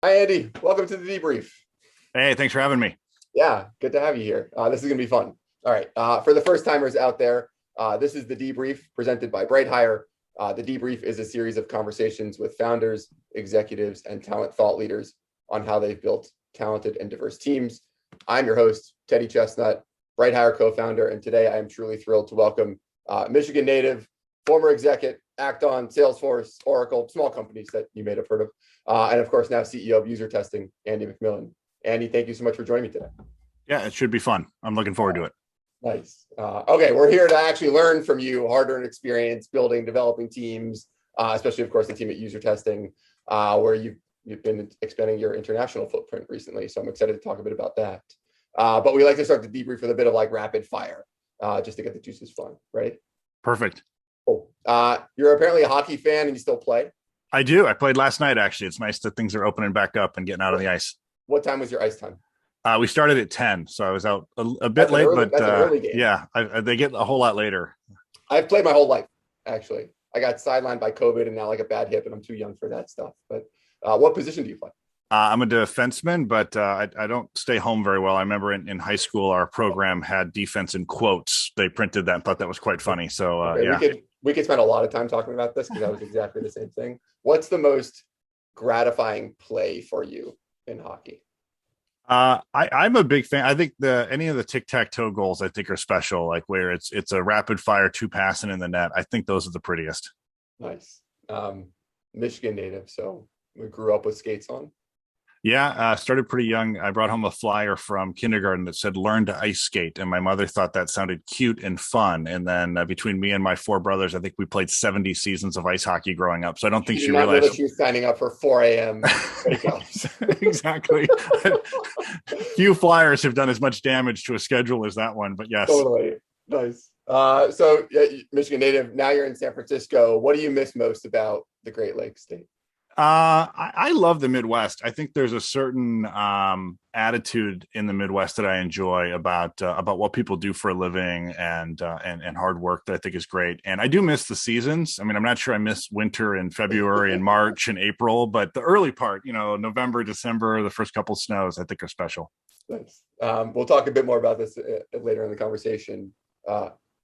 Hi, Andy. Welcome to the Debrief. Hey, thanks for having me. Yeah, good to have you here. This is going to be fun. All right. For the first timers out there, this is the Debrief presented by BrightHire. The Debrief is a series of conversations with founders, executives, and talent thought leaders on how they've built talented and diverse teams. I'm your host, Teddy Chestnut, BrightHire co-founder, and today I am truly thrilled to welcome Michigan native, former executive, act on Salesforce, Oracle, small companies that you may have heard of, and of course now CEO of UserTesting, Andy MacMillan. Andy, thank you so much for joining me today. Yeah, it should be fun. I'm looking forward to it. Nice. Okay, we're here to actually learn from you, hard-earned experience building, developing teams, especially, of course, the team at UserTesting, where you've been expanding your international footprint recently. So I'm excited to talk a bit about that. But we like to start the debrief with a bit of like rapid fire, just to get the juices flowing. Ready? Perfect. Cool. You're apparently a hockey fan and you still play. I do. I played last night, actually. It's nice that things are opening back up and getting out on the ice. What time was your ice time? We started at 10, so I was out a bit That's late, that's an early game. yeah, they get a whole lot later. I've played my whole life, actually. I got sidelined by COVID and now like a bad hip, and I'm too young for that stuff. But what position do you play? I'm a defenseman, but I don't stay home very well. I remember in high school, our program had defense in quotes. They printed that and thought that was quite funny. So Okay, yeah. we could spend a lot of time talking about this because that was exactly the same thing. What's the gratifying play for you in hockey? I'm a big fan. I think any of the tic-tac-toe goals I think are special, like where it's a rapid fire two passing in the net. I think those are the prettiest. Nice. Michigan native, so we grew up with skates on. Yeah, started pretty young. I brought home a flyer from kindergarten that said "Learn to ice skate," and my mother thought that sounded cute and fun. And then between me and my four brothers, I think we played 70 seasons of ice hockey growing up. So I don't think she Know that realized she was signing up for 4 a.m. exactly. Few flyers have done as much damage to a schedule as that one, but yes. Totally. Nice. So Michigan native, now you're in San Francisco. What do you miss most about the Great Lakes state? I love the Midwest. I think there's a certain attitude in the Midwest that I enjoy about what people do for a living and hard work that I think is great. And I do miss the seasons. I mean, I'm not sure I miss winter in February and March and April, but the early part, November, December, the first couple of snows, I think are special. Nice. We'll talk a bit more about this later in the conversation.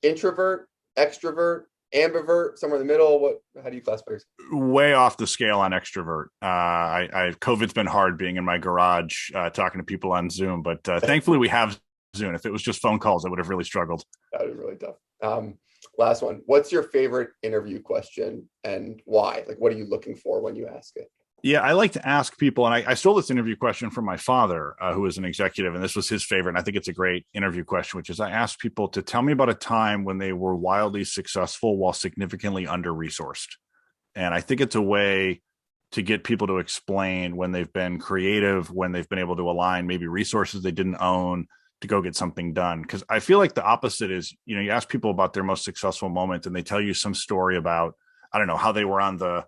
Introvert, extrovert, ambivert, somewhere in the middle. How do you classify yourself? Way off the scale on extrovert. COVID's been hard being in my garage talking to people on Zoom, but thankfully we have Zoom. If it was just phone calls, I would have really struggled. That would be really tough. Last one. What's your favorite interview question and why? Like, what are you looking for when you ask it? Yeah, I like to ask people, and I stole this interview question from my father, who is an executive, and this was his favorite. And I think it's a great interview question, which is I asked people to tell me about a time when they were wildly successful while significantly under-resourced. And I think it's a way to get people to explain when they've been creative, when they've been able to align maybe resources they didn't own to go get something done. Because I feel like the opposite is, you ask people about their most successful moment and they tell you some story about, I don't know, how they were on the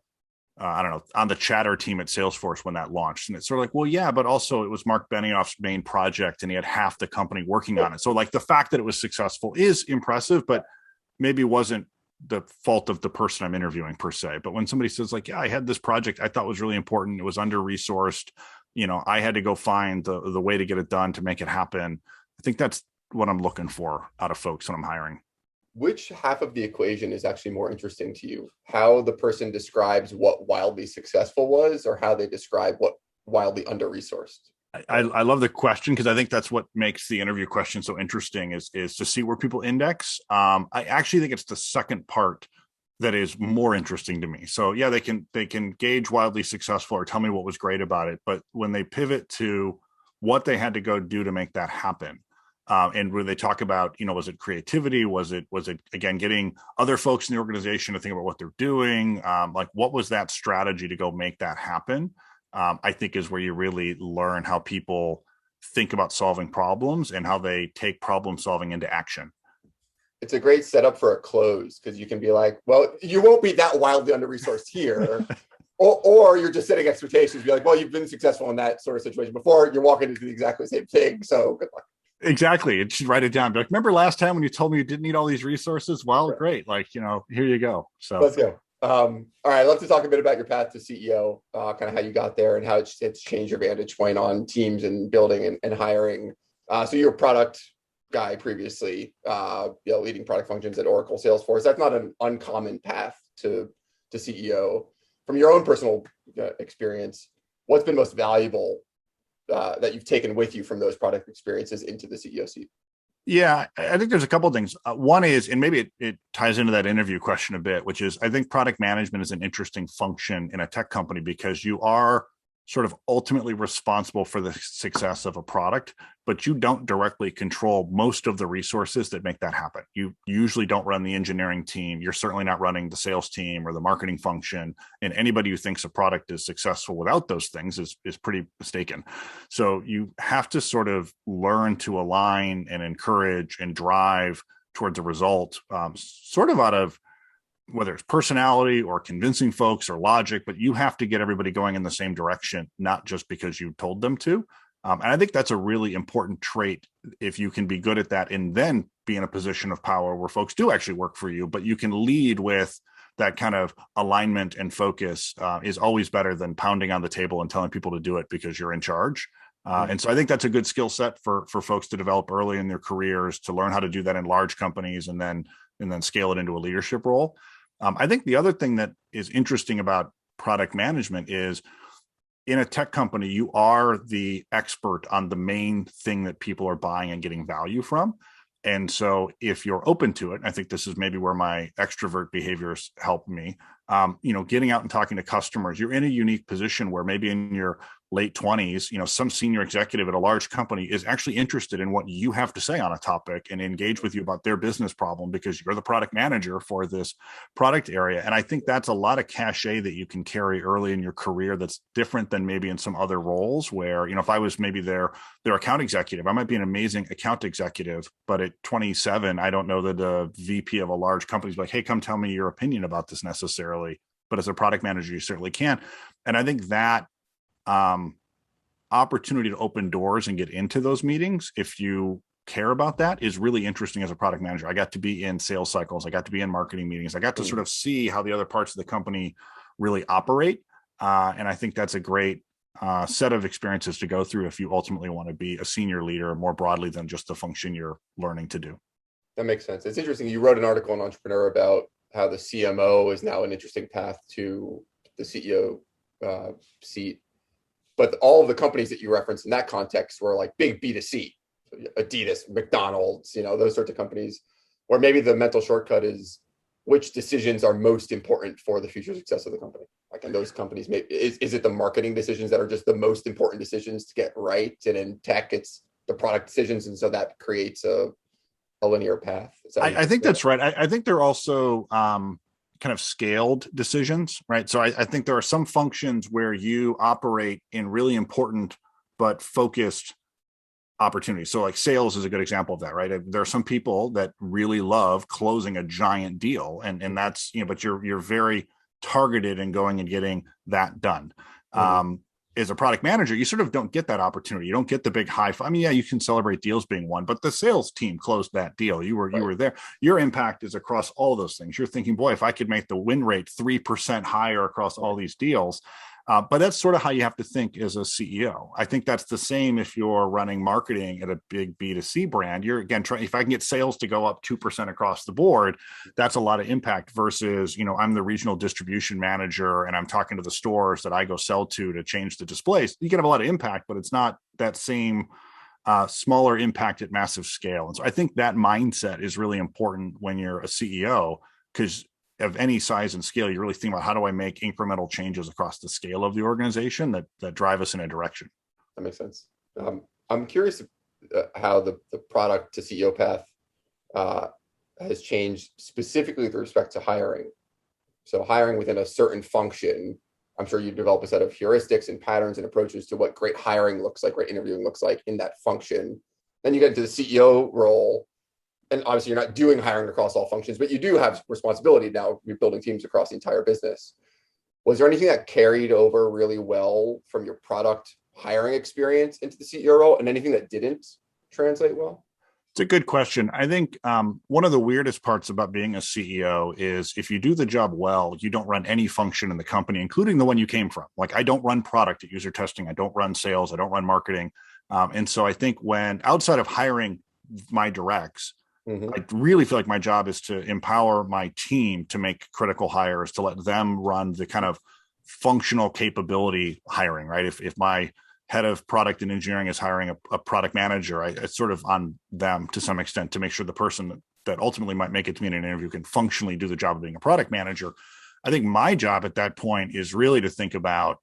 chatter team at Salesforce when that launched. And it's sort of like, well, yeah, but also it was Mark Benioff's main project and he had half the company working on it. So like the fact that it was successful is impressive, but maybe wasn't the fault of the person I'm interviewing per se. But when somebody says like, yeah, I had this project I thought was really important. It was under-resourced. I had to go find the way to get it done to make it happen. I think that's what I'm looking for out of folks when I'm hiring. Which half of the equation is actually more interesting to you? How the person describes what wildly successful was, or how they describe what wildly under-resourced? I love the question because I think that's what makes the interview question so interesting is to see where people index. I actually think it's the second part that is more interesting to me. So yeah, they can gauge wildly successful or tell me what was great about it. But when they pivot to what they had to go do to make that happen, and when they talk about, was it creativity? Was it again, getting other folks in the organization to think about what they're doing? Like what was that strategy to go make that happen? I think is where you really learn how people think about solving problems and how they take problem solving into action. It's a great setup for a close because you can be like, well, you won't be that wildly under-resourced here. or you're just setting expectations. Be like, well, you've been successful in that sort of situation before. You're walking into the exactly same thing. So good luck. Exactly. And she'd write it down. Be like, remember last time when you told me you didn't need all these resources? Well, great. Like, here you go. So let's go. All right, I'd love to talk a bit about your path to CEO, kind of how you got there and how it's changed your vantage point on teams and building and hiring. So you're a product guy previously, leading product functions at Oracle, Salesforce. That's not an uncommon path to CEO. From your own personal experience, what's been most valuable that you've taken with you from those product experiences into the CEO seat? Yeah, I think there's a couple of things. One is, and maybe it ties into that interview question a bit, which is I think product management is an interesting function in a tech company because you are sort of ultimately responsible for the success of a product, but you don't directly control most of the resources that make that happen. You usually don't run the engineering team. You're certainly not running the sales team or the marketing function. And anybody who thinks a product is successful without those things is pretty mistaken. So you have to sort of learn to align and encourage and drive towards a result, sort of out of whether it's personality or convincing folks or logic, but you have to get everybody going in the same direction, not just because you told them to. And I think that's a really important trait if you can be good at that and then be in a position of power where folks do actually work for you, but you can lead with that kind of alignment and focus is always better than pounding on the table and telling people to do it because you're in charge. And so I think that's a good skill set for folks to develop early in their careers, to learn how to do that in large companies and then scale it into a leadership role. I think the other thing that is interesting about product management is in a tech company, you are the expert on the main thing that people are buying and getting value from. And so if you're open to it, I think this is maybe where my extrovert behaviors help me, getting out and talking to customers, you're in a unique position where maybe in your late 20s, some senior executive at a large company is actually interested in what you have to say on a topic and engage with you about their business problem because you're the product manager for this product area. And I think that's a lot of cachet that you can carry early in your career that's different than maybe in some other roles where, if I was maybe their account executive, I might be an amazing account executive, but at 27, I don't know that a VP of a large company is like, hey, come tell me your opinion about this necessarily. But as a product manager, you certainly can. And I think that opportunity to open doors and get into those meetings, if you care about that, is really interesting as a product manager. I got to be in sales cycles. I got to be in marketing meetings. I got to sort of see how the other parts of the company really operate. And I think that's a great set of experiences to go through if you ultimately want to be a senior leader more broadly than just the function you're learning to do. That makes sense. It's interesting. You wrote an article in Entrepreneur about how the CMO is now an interesting path to the CEO seat. But all of the companies that you referenced in that context were like big B2C, Adidas, McDonald's, those sorts of companies, where maybe the mental shortcut is which decisions are most important for the future success of the company. Like in those companies, maybe is it the marketing decisions that are just the most important decisions to get right? And in tech, it's the product decisions. And so that creates a linear path. I think that's right. I think they're also kind of scaled decisions, right? So I think there are some functions where you operate in really important but focused opportunities. So like sales is a good example of that, right? There are some people that really love closing a giant deal, and that's, but you're very targeted in going and getting that done. As a product manager, you sort of don't get that opportunity. You don't get the big high. I mean, yeah, you can celebrate deals being won, but the sales team closed that deal. You were there. Your impact is across all those things. You're thinking, boy, if I could make the win rate 3% higher across all these deals. But that's sort of how you have to think as a CEO. I think that's the same if you're running marketing at a big B2C brand. You're again trying, if I can get sales to go up 2% across the board, that's a lot of impact versus, I'm the regional distribution manager and I'm talking to the stores that I go sell to change the displays. You can have a lot of impact, but it's not that same smaller impact at massive scale. And so I think that mindset is really important when you're a CEO, because of any size and scale, you really think about how do I make incremental changes across the scale of the organization that drive us in a direction. That makes sense. I'm curious how the product to CEO path has changed specifically with respect to hiring. So hiring within a certain function, I'm sure you develop a set of heuristics and patterns and approaches to what great hiring looks like, great interviewing looks like in that function. Then you get into the CEO role. And obviously you're not doing hiring across all functions, but you do have responsibility now. You're building teams across the entire business. Was there anything that carried over really well from your product hiring experience into the CEO role and anything that didn't translate well? It's a good question. I think one of the weirdest parts about being a CEO is if you do the job well, you don't run any function in the company, including the one you came from. Like I don't run product at UserTesting. I don't run sales. I don't run marketing. And so I think when outside of hiring my directs, I really feel like my job is to empower my team to make critical hires, to let them run the kind of functional capability hiring, right? If my head of product and engineering is hiring a product manager, it's sort of on them to some extent to make sure the person that ultimately might make it to me in an interview can functionally do the job of being a product manager. I think my job at that point is really to think about,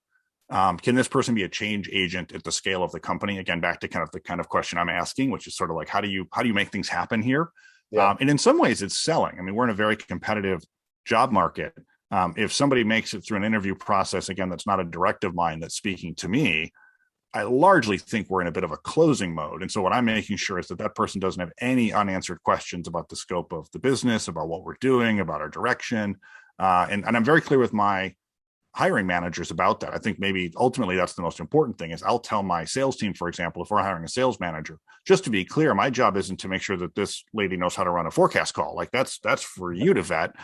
can this person be a change agent at the scale of the company? Again, back to the kind of question I'm asking, which is sort of like, how do you make things happen here? Yeah. And in some ways it's selling. I mean, we're in a very competitive job market. If somebody makes it through an interview process, again, that's not a direct of mine that's speaking to me, I largely think we're in a bit of a closing mode. And so what I'm making sure is that that person doesn't have any unanswered questions about the scope of the business, about what we're doing, about our direction. And I'm very clear with my hiring managers about that. I think maybe ultimately that's the most important thing is I'll tell my sales team, for example, if we're hiring a sales manager, just to be clear, my job isn't to make sure that this lady knows how to run a forecast call. Like that's for you to vet.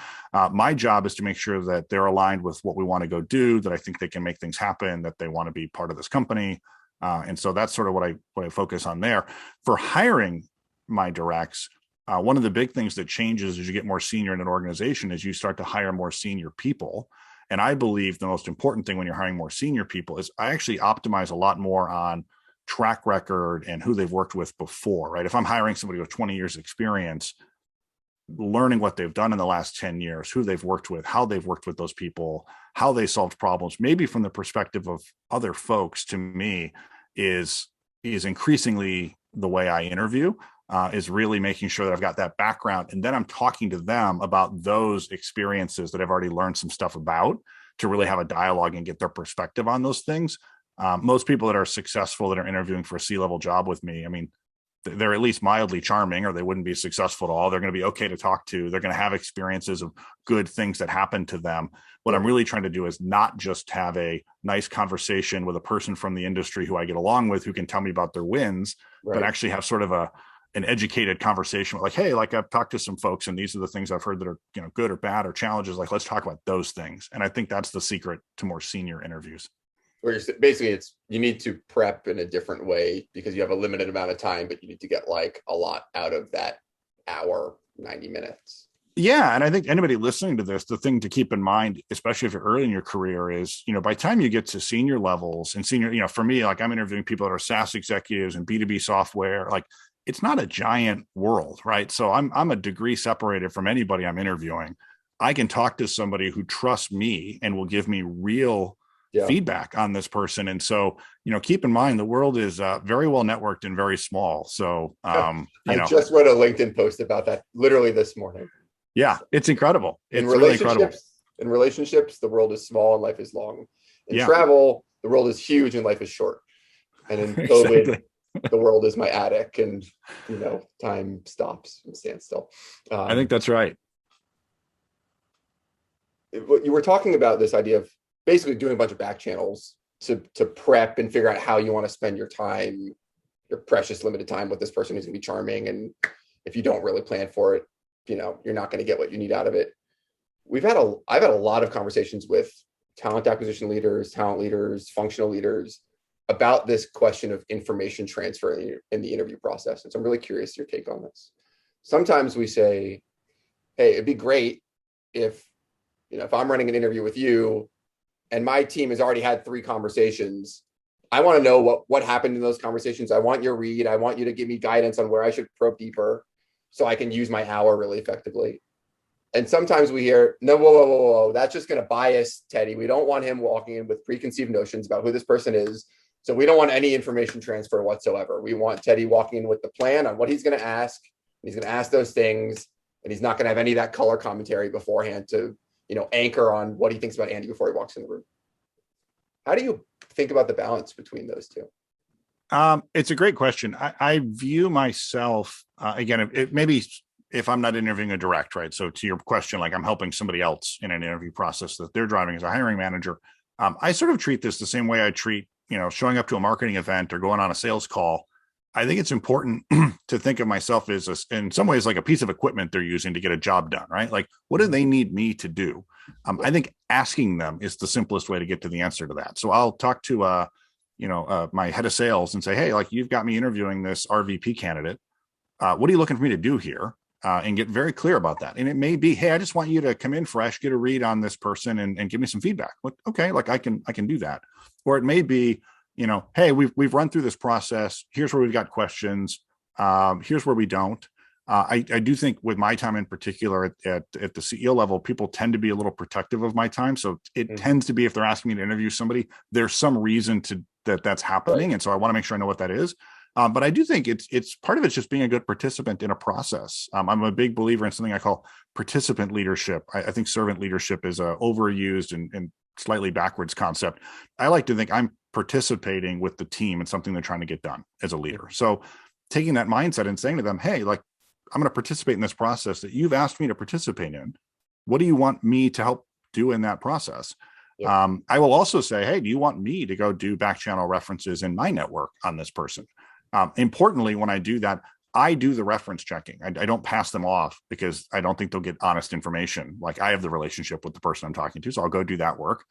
My job is to make sure that they're aligned with what we want to go do, that I think they can make things happen, that they want to be part of this company. And so that's sort of what I focus on there. For hiring my directs, one of the big things that changes as you get more senior in an organization is you start to hire more senior people. And I believe the most important thing when you're hiring more senior people is I actually optimize a lot more on track record and who they've worked with before, right? If I'm hiring somebody with 20 years experience, learning what they've done in the last 10 years, who they've worked with, how they've worked with those people, how they solved problems, maybe from the perspective of other folks, to me is increasingly the way I interview. Is really making sure that I've got that background. And then I'm talking to them about those experiences that I've already learned some stuff about to really have a dialogue and get their perspective on those things. Most people that are successful that are interviewing for a C-level job with me, I mean, they're at least mildly charming or they wouldn't be successful at all. They're going to be okay to talk to. They're going to have experiences of good things that happen to them. What I'm really trying to do is not just have a nice conversation with a person from the industry who I get along with, who can tell me about their wins, but actually have sort of an educated conversation like, hey, like I've talked to some folks and these are the things I've heard that are, good or bad or challenges. Like, let's talk about those things. And I think that's the secret to more senior interviews. Where basically you need to prep in a different way because you have a limited amount of time, but you need to get like a lot out of that hour, 90 minutes. Yeah. And I think anybody listening to this, the thing to keep in mind, especially if you're early in your career is, by the time you get to senior levels and senior, for me, like I'm interviewing people that are SaaS executives and B2B software, like it's not a giant world, right? So I'm a degree separated from anybody I'm interviewing. I can talk to somebody who trusts me and will give me real feedback on this person. And so, keep in mind, the world is very well networked and very small. So, I just wrote a LinkedIn post about that literally this morning. Yeah, it's incredible. It's really incredible. In relationships, the world is small and life is long. In travel, the world is huge and life is short. And in COVID, exactly. The world is my attic and, time stops and stands still. I think that's right. You were talking about this idea of basically doing a bunch of back channels to prep and figure out how you want to spend your time, your precious limited time with this person who's going to be charming. And if you don't really plan for it, you're not going to get what you need out of it. I've had a lot of conversations with talent acquisition leaders, talent leaders, functional leaders about this question of information transfer in the interview process. And so I'm really curious your take on this. Sometimes we say, hey, it'd be great if I'm running an interview with you and my team has already had 3 conversations, I want to know what happened in those conversations. I want your read. I want you to give me guidance on where I should probe deeper so I can use my hour really effectively. And sometimes we hear, no, whoa. That's just going to bias Teddy. We don't want him walking in with preconceived notions about who this person is. So we don't want any information transfer whatsoever. We want Teddy walking in with the plan on what he's going to ask. He's going to ask those things, and he's not going to have any of that color commentary beforehand to, anchor on what he thinks about Andy before he walks in the room. How do you think about the balance between those two? It's a great question. I view myself, again, maybe if I'm not interviewing a direct, right? So to your question, like I'm helping somebody else in an interview process that they're driving as a hiring manager. I sort of treat this the same way I treat, showing up to a marketing event or going on a sales call. I think it's important to think of myself as in some ways like a piece of equipment they're using to get a job done, right? Like, what do they need me to do? I think asking them is the simplest way to get to the answer to that. So I'll talk to my head of sales and say, hey, like, you've got me interviewing this RVP candidate. What are you looking for me to do here? And get very clear about that. And it may be, hey, I just want you to come in fresh, get a read on this person, and give me some feedback. Okay, like I can do that. Or it may be, hey, we've run through this process. Here's where we've got questions. Here's where we don't. I do think with my time in particular at the CEO level, people tend to be a little protective of my time. So it tends to be, if they're asking me to interview somebody, there's some reason that's happening. Right. And so I want to make sure I know what that is. But I do think it's part of it's just being a good participant in a process. I'm a big believer in something I call participant leadership. I think servant leadership is a overused and slightly backwards concept. I like to think I'm participating with the team in something they're trying to get done as a leader. So taking that mindset and saying to them, hey, like, I'm going to participate in this process that you've asked me to participate in. What do you want me to help do in that process? Yeah. I will also say, hey, do you want me to go do back channel references in my network on this person? Importantly, when I do that, I do the reference checking. I don't pass them off because I don't think they'll get honest information. Like, I have the relationship with the person I'm talking to, so I'll go do that work.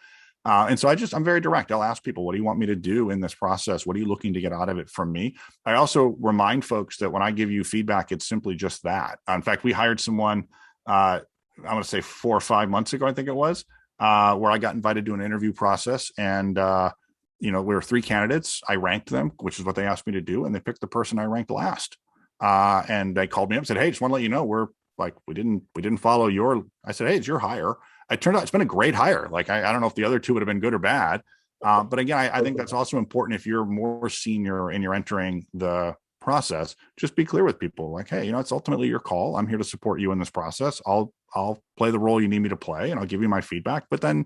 And so I'm very direct. I'll ask people, what do you want me to do in this process? What are you looking to get out of it from me? I also remind folks that when I give you feedback, it's simply just that. In fact, we hired someone, I'm going to say 4 or 5 months ago, I think it was, where I got invited to an interview process, and we were 3 candidates. I ranked them, which is what they asked me to do, and they picked the person I ranked last. And they called me up and said, hey, just want to let you know, we didn't follow your. I said, hey, it's your hire. It turned out it's been a great hire. Like, I don't know if the other 2 would have been good or bad. But again, I think that's also important if you're more senior and you're entering the process. Just be clear with people, like, hey, it's ultimately your call. I'm here to support you in this process. I'll play the role you need me to play, and I'll give you my feedback. But then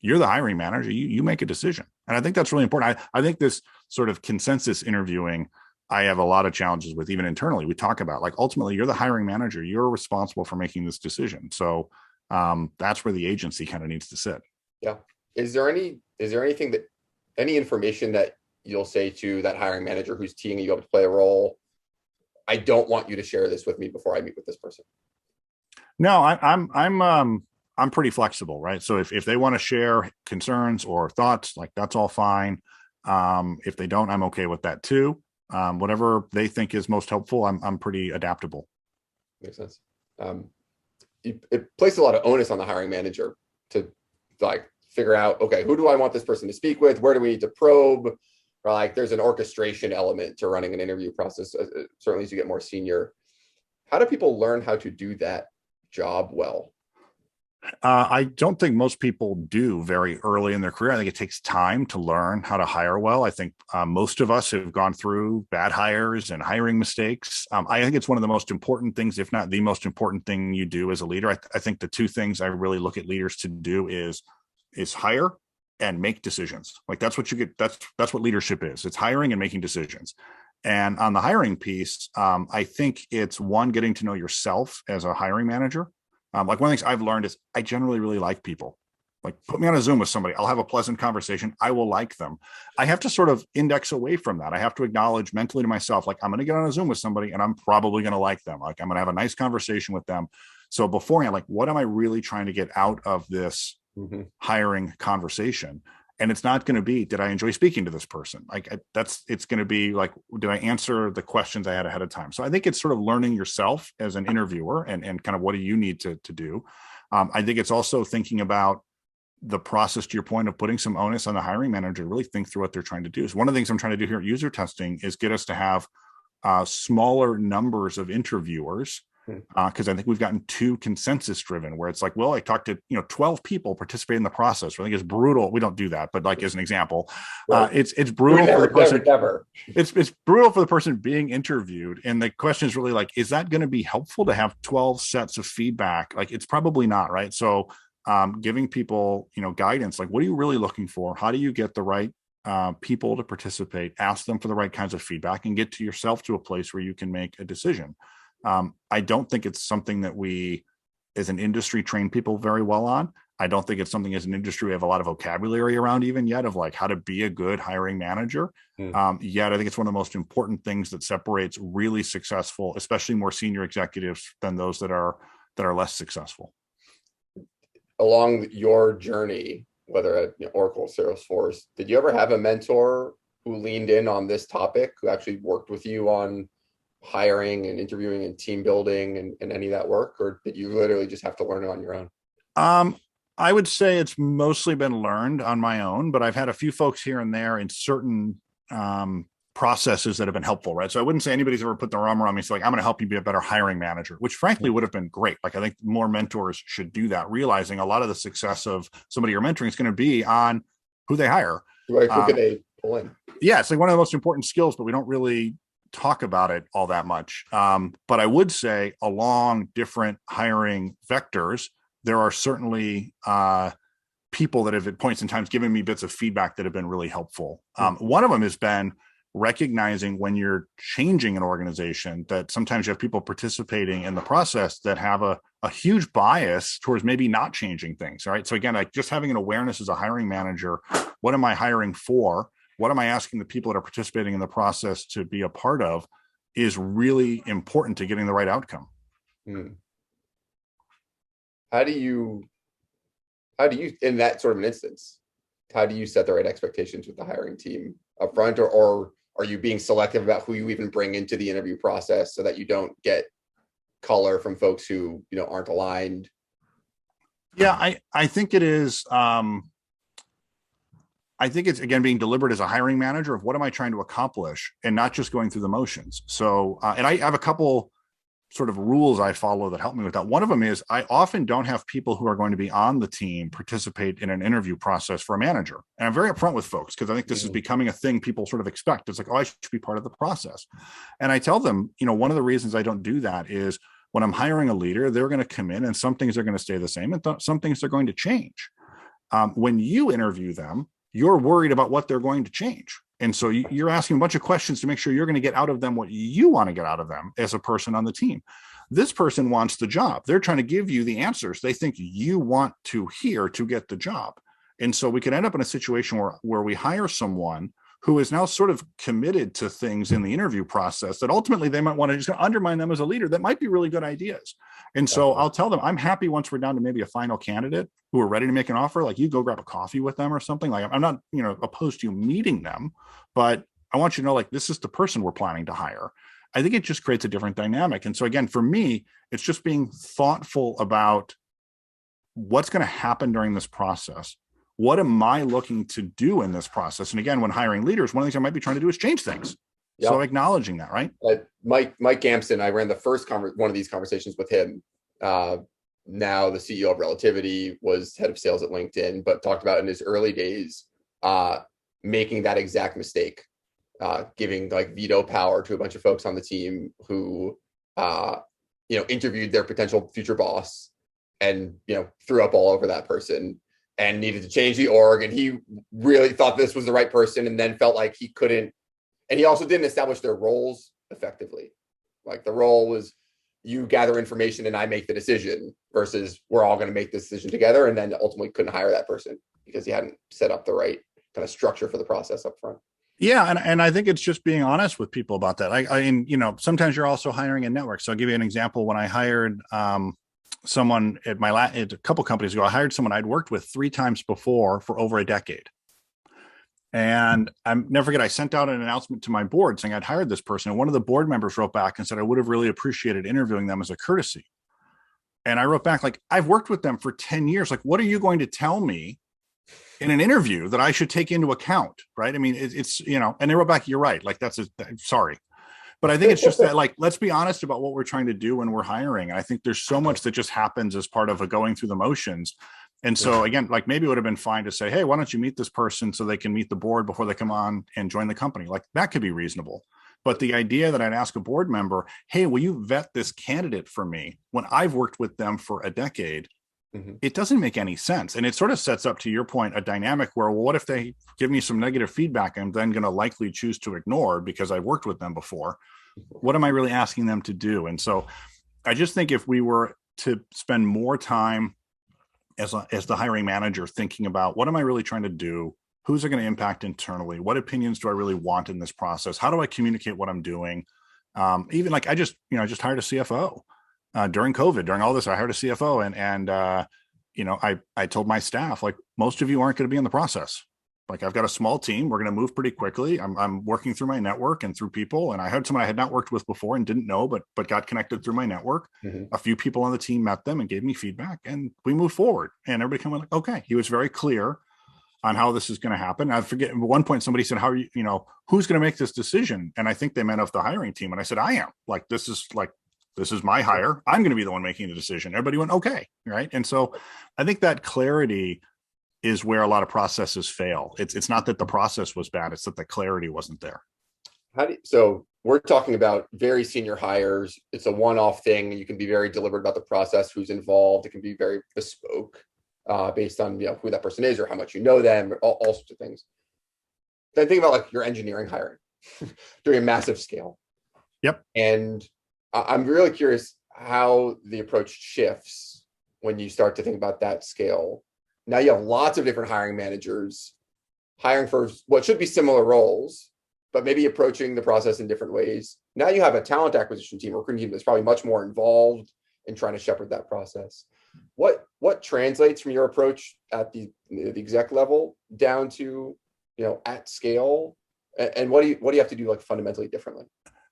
you're the hiring manager. You make a decision. And I think that's really important. I think this sort of consensus interviewing, I have a lot of challenges with, even internally. We talk about, like, ultimately you're the hiring manager. You're responsible for making this decision. So that's where the agency kind of needs to sit. Yeah. Is there anything any information that you'll say to that hiring manager who's teeing you up to play a role? I don't want you to share this with me before I meet with this person. No, I'm pretty flexible, right? So if they want to share concerns or thoughts, like, that's all fine. If they don't, I'm okay with that too. Whatever they think is most helpful, I'm pretty adaptable. Makes sense. It places a lot of onus on the hiring manager to, like, figure out, okay, who do I want this person to speak with? Where do we need to probe? Or, like, there's an orchestration element to running an interview process, certainly as you get more senior. How do people learn how to do that job well? I don't think most people do very early in their career. I think it takes time to learn how to hire well. I think most of us have gone through bad hires and hiring mistakes. I think it's one of the most important things, if not the most important thing you do as a leader. I think the 2 things I really look at leaders to do is hire and make decisions. Like, that's what you get. That's what leadership is. It's hiring and making decisions. And on the hiring piece, I think it's getting to know yourself as a hiring manager. Like, one of the things I've learned is I generally really like people. Like, put me on a Zoom with somebody, I'll have a pleasant conversation. I will like them. I have to sort of index away from that. I have to acknowledge mentally to myself, like, I'm going to get on a Zoom with somebody and I'm probably going to like them. Like, I'm going to have a nice conversation with them. So beforehand, like, what am I really trying to get out of this hiring conversation? And it's not going to be, did I enjoy speaking to this person? Like, it's going to be like, did I answer the questions I had ahead of time? So I think it's sort of learning yourself as an interviewer and kind of what do you need to do. I think it's also thinking about the process, to your point, of putting some onus on the hiring manager to really think through what they're trying to do. So one of the things I'm trying to do here at UserTesting is get us to have smaller numbers of interviewers, because I think we've gotten too consensus driven, where it's like, well, I talked to 12 people participate in the process. I think it's brutal. We don't do that, but, like, as an example, it's brutal for the person. It's brutal for the person being interviewed, and the question is really like, is that going to be helpful to have 12 sets of feedback? Like, it's probably not, right? So giving people guidance, like, what are you really looking for? How do you get the right people to participate? Ask them for the right kinds of feedback and get to yourself to a place where you can make a decision. I don't think it's something that we as an industry train people very well on. I don't think it's something as an industry we have a lot of vocabulary around even yet of like how to be a good hiring manager. Yet I think it's one of the most important things that separates really successful, especially more senior executives, than those that are less successful. Along your journey, whether at Oracle, Salesforce, did you ever have a mentor who leaned in on this topic, who actually worked with you on hiring and interviewing and team building and any of that work? Or did you literally just have to learn it on your own? I would say it's mostly been learned on my own, but I've had a few folks here and there in certain processes that have been helpful, right? So I wouldn't say anybody's ever put their arm around me. So like, I'm going to help you be a better hiring manager, which frankly would have been great. Like, I think more mentors should do that, realizing a lot of the success of somebody you're mentoring is going to be on who they hire. Right, who can they pull in? Yeah, it's like one of the most important skills, but we don't really talk about it all that much. But I would say along different hiring vectors, there are certainly people that have at points in times given me bits of feedback that have been really helpful. One of them has been recognizing when you're changing an organization that sometimes you have people participating in the process that have a huge bias towards maybe not changing things. Right. So again, like just having an awareness as a hiring manager, what am I hiring for? What am I asking the people that are participating in the process to be a part of is really important to getting the right outcome. How do you, in that sort of an instance, how do you set the right expectations with the hiring team up front, or are you being selective about who you even bring into the interview process so that you don't get color from folks who, aren't aligned? Yeah, I think it is. I think it's, again, being deliberate as a hiring manager of what am I trying to accomplish and not just going through the motions. So, and I have a couple sort of rules I follow that help me with that. One of them is I often don't have people who are going to be on the team participate in an interview process for a manager. And I'm very upfront with folks because I think this is becoming a thing people sort of expect. It's like, oh, I should be part of the process. And I tell them, one of the reasons I don't do that is when I'm hiring a leader, they're going to come in and some things are going to stay the same and some things are going to change. When you interview them, you're worried about what they're going to change. And so you're asking a bunch of questions to make sure you're going to get out of them what you want to get out of them as a person on the team. This person wants the job. They're trying to give you the answers they think you want to hear to get the job. And so we could end up in a situation where we hire someone who is now sort of committed to things in the interview process that ultimately they might want to just undermine them as a leader. That might be really good ideas. And so I'll tell them, I'm happy once we're down to maybe a final candidate who are ready to make an offer, like you go grab a coffee with them or something. Like I'm not, opposed to you meeting them, but I want you to know, like, this is the person we're planning to hire. I think it just creates a different dynamic. And so again, for me, it's just being thoughtful about what's going to happen during this process. What am I looking to do in this process? And again, when hiring leaders, one of the things I might be trying to do is change things. Yep. So acknowledging that, right? Mike Gampson, I ran the first one of these conversations with him. Now the CEO of Relativity, was head of sales at LinkedIn, but talked about in his early days making that exact mistake, giving like veto power to a bunch of folks on the team who interviewed their potential future boss and threw up all over that person and needed to change the org. And he really thought this was the right person and then felt like he couldn't. And he also didn't establish their roles effectively. Like the role was you gather information and I make the decision versus we're all going to make this decision together, and then ultimately couldn't hire that person because he hadn't set up the right kind of structure for the process up front. Yeah. And I think it's just being honest with people about that. I mean, sometimes you're also hiring in networks. So I'll give you an example. When I hired someone at a couple companies ago, I hired someone I'd worked with 3 times before for over a decade. And I never forget, I sent out an announcement to my board saying I'd hired this person. And one of the board members wrote back and said, I would have really appreciated interviewing them as a courtesy. And I wrote back, like, I've worked with them for 10 years. Like, what are you going to tell me in an interview that I should take into account? Right. I mean, it's, and they wrote back, you're right. Like, sorry. But I think it's just that, like, let's be honest about what we're trying to do when we're hiring. And I think there's so much that just happens as part of a going through the motions. And so again, like maybe it would have been fine to say, hey, why don't you meet this person so they can meet the board before they come on and join the company? Like that could be reasonable. But the idea that I'd ask a board member, hey, will you vet this candidate for me when I've worked with them for a decade? It doesn't make any sense. And it sort of sets up, to your point, a dynamic where, well, what if they give me some negative feedback I'm then going to likely choose to ignore because I've worked with them before? What am I really asking them to do? And so I just think if we were to spend more time as the hiring manager, thinking about what am I really trying to do? Who's it going to impact internally? What opinions do I really want in this process? How do I communicate what I'm doing? Even like I just hired a CFO during COVID, during all this. I hired a CFO, and I told my staff, like, most of you aren't going to be in the process. Like, I've got a small team. We're going to move pretty quickly. I'm working through my network and through people. And I had someone I had not worked with before and didn't know, but got connected through my network. Mm-hmm. A few people on the team met them and gave me feedback, and we moved forward. And everybody kind of like, okay. He was very clear on how this is going to happen. I forget, at one point somebody said, how are you, who's going to make this decision? And I think they meant of the hiring team. And I said, I am. Like, this is my hire. I'm going to be the one making the decision. Everybody went, okay. Right. And so I think that clarity is where a lot of processes fail. It's not that the process was bad. It's that the clarity wasn't there. So we're talking about very senior hires. It's a one-off thing. You can be very deliberate about the process, who's involved. It can be very bespoke based on who that person is or how much you know them, all sorts of things. Then think about like your engineering hiring during a massive scale. Yep. And I'm really curious how the approach shifts when you start to think about that scale. Now you have lots of different hiring managers hiring for what should be similar roles, but maybe approaching the process in different ways. Now you have a talent acquisition team, recruiting team that's probably much more involved in trying to shepherd that process. What translates from your approach at the exec level down to at scale, and what do you have to do like fundamentally differently?